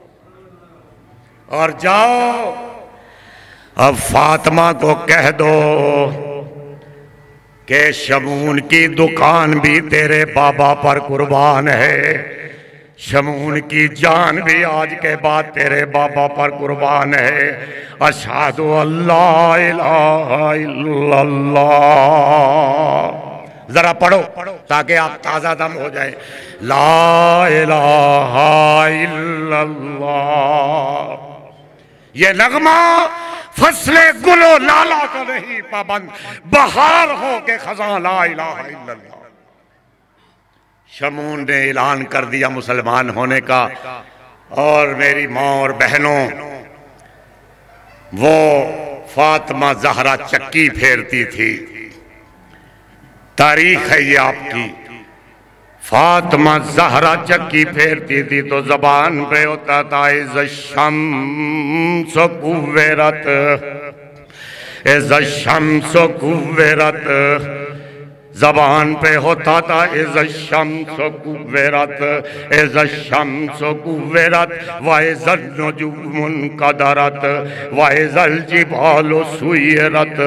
और जाओ अब फातिमा को कह दो कि शमून की दुकान भी तेरे बाबा पर कुर्बान है, शमून की जान भी आज के बाद तेरे बाबा पर कुर्बान है। अशहदु अल्ला इलाहा इल्लल्लाह। जरा पढ़ो ताकि आप ताजा दम हो जाए। ला इलाहा इल्लल्लाह। ये नगमा फसले गुलो लाला का नहीं पाबंद, बहार हो के खजा ला इलाहा इल्लल्लाह। शमून ने ऐलान कर दिया मुसलमान होने का। और मेरी माँ और बहनों, वो फातिमा ज़हरा चक्की फेरती थी, तारीख है ये आपकी। फातिमा ज़हरा चक्की फेरती थी तो जबान पे होता था इज़ शम्स कुव्विरत, इज़ शम्स कुव्विरत। जबान पे होता था इज़ शम्स कुव्विरत, इज़ शम्स कुव्विरत व इज़न नुजूमुन कदरत व इज़ल जिबालु सुय्यरत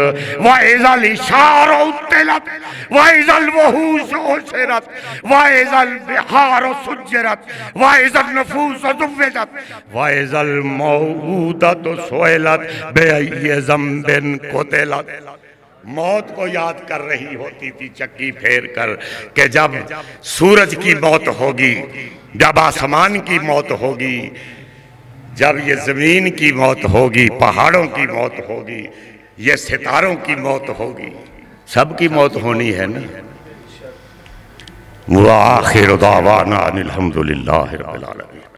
व इज़ल इशारु उत्तिलत व इज़ल वहूश उशिरत व इज़ल बिहार सुज्जिरत व इज़ल नफूस ज़ुव्विजत व इज़ल मौऊदत सुइलत बिअय्यि ज़ंबिन कुतिलत। मौत को याद कर रही होती थी चक्की फेर कर कि जब सूरज की मौत होगी, जब आसमान की मौत होगी, जब ये जमीन की मौत होगी, पहाड़ों की मौत होगी, ये सितारों की मौत होगी, सबकी मौत होनी है ना। व आखिर दावाना अनिल हम्दुलिल्लाहि रब्बिल आलमीन।